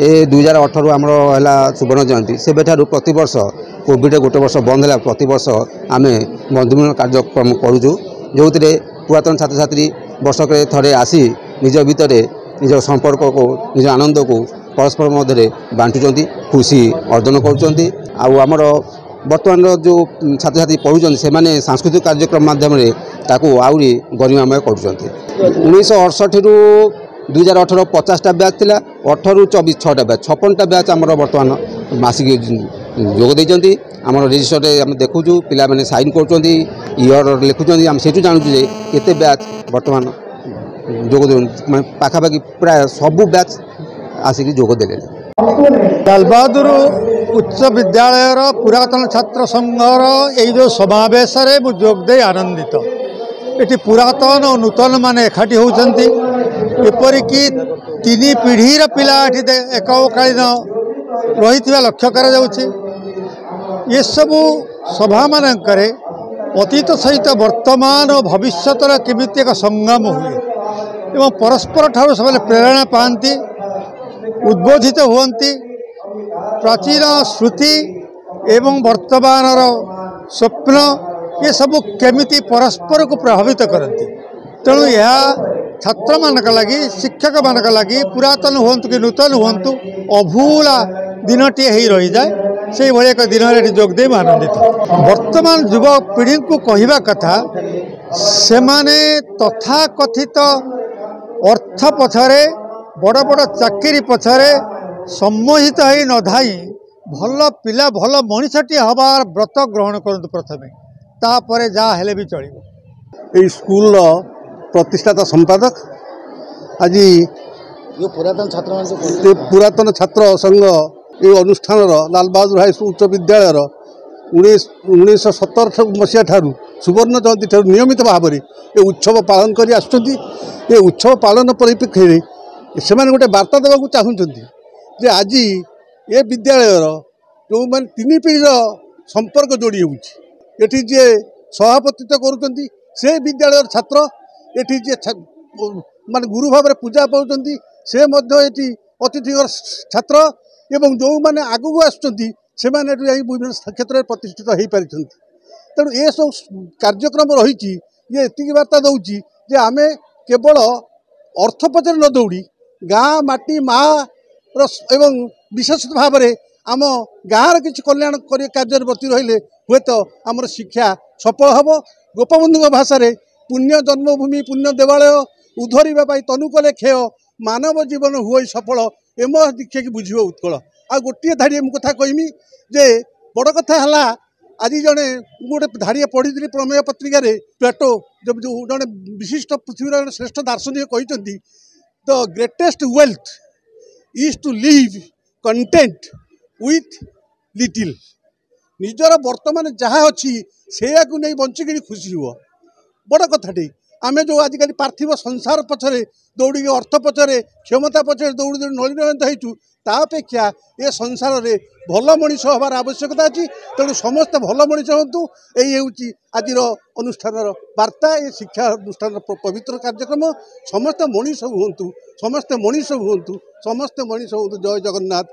ए 2018 आमर है सुवर्ण जयंती से प्रति वर्ष कोविड गोटे वर्ष बंद है प्रति वर्ष आम बंधुमिलन कार्यक्रम करुचु जो पुरातन छात्र छात्री वर्षक थे आसी निज भितर निज संपर्क को निज आनंद को परस्पर मध्य बांटुंट खुशी अर्जन कर बर्तमान जो छात्र छात्री पढ़ुं से सांस्कृतिक कार्यक्रम माध्यम आहरी गरिमामय कर 1968 रु 2018 50टा बैच थिला 18 रु 24 6टा बैच 56टा बैच आमर बर्तमान मासिक जोग देइचंती आमर रजिस्टर रे हम देखुचु पिला माने साइन करचंती ईयर लिखुचंती हम सेटु जानुचु जे केते बैच बर्तमान जोग दे माने पाखा पाखी प्राय सब बैच आसिक जोग देले। लाल बहादुर उच्च विद्यालय पुरातन छात्र संघर यही जो समावेश में जोग दे आनंदित ये पुरातन और नूतन माने एकाठी होती एपरिक तीन पीढ़ीर पिला एककालीन रही लक्ष्य कर ये सबू सभा मानक अतीत सहित वर्तमान और भविष्य केमिति एक संगम हुए एवं परस्पर ठार सब प्रेरणा पाती उद्बोधित हुअन्ति प्राचीन श्रुति एवं वर्तमान स्वप्न ये सब केमिति परस्पर को प्रभावित करती तेणु यह छात्र मानक लगी शिक्षक मानक लगी पुरातन हुंतु कि नूतन हुंतु अभूला दिनटी ही रही जाए से भाई एक दिन में जोगदे आनंदित। वर्तमान युव पीढ़ी को कहवा कथा से माने तथा कथित अर्थ पछरे बड़ बड़ चाकरी पछरे सम्मोहित हो न धाई भल पिला भल मनीषटी हबार व्रत ग्रहण करते प्रथमे तापर जहाँ हेले भी चलो। स्कूल प्रतिष्ठाता संपादक आज पुरातन छात्र संघ ये अनुष्ठान लाल बहादुर हाई स्कूल उच्च विद्यालय 1917 मसीहा ठारू सुवर्ण जयंती ठारू नियमित भाव में ये उत्सव पालन कर ये उत्सव पालन परिप्रेक्षी में से गोटे वार्ता देवाक चाहते आज ये विद्यालय जो मैंने तीन पीढ़ीर संपर्क जोड़ी होती जे सभापतित्व करुँच से विद्यालय छात्र ये जे मान गुरु भाव में पूजा पाँच से अतिथि छात्र एवं जो मैंने आगू आसुँच विभिन्न क्षेत्र में प्रतिष्ठित हो पारि तेणु ये सब कार्यक्रम रही ये एति वार्ता दौर आम केवल अर्थ पचर न दौड़ी गाँ माटी माँ एवं विशेष भाव में आम गाँव किसी कल्याण कार्य बर्ती रही हे तो आमर शिक्षा सफल हम गोपबंधु भाषा पुण्य जन्मभूमि पुण्य देवालय उद्धरवा तनु कले क्षय मानव जीवन हुए सफल एम दीक्षा की बुझे उत्कल आ गोटे धाड़ी कथा कहमी जे बड़ कथा है आज जड़े गोटे धाड़ी पढ़ी प्रमेय पत्रिका प्लेटो जब जो जड़े विशिष्ट पृथ्वी श्रेष्ठ दार्शनिक कहते the greatest wealth is to live content with little निजर वर्तमान जहाँ अच्छी से नहीं बंचिक खुशी हुआ बड़ कथाटी आम जो आजिकल पार्थिव संसार पछरे दौड़ी अर्थ पछरे क्षमता पछरे दौड़ी दौड़ी नलिनयंत होइचु तापेक्षा ये संसार में भल मनीष हबार आवश्यकता अच्छी तेणु समस्त भल मनीष हूँ यही हूँ आज अनुष्ठान वार्ता ये शिक्षा अनुष्ठान पवित्र कार्यक्रम समस्त मनीष हूँ समस्त मनीष हूँ समस्त मनीष हूँ जय जगन्नाथ।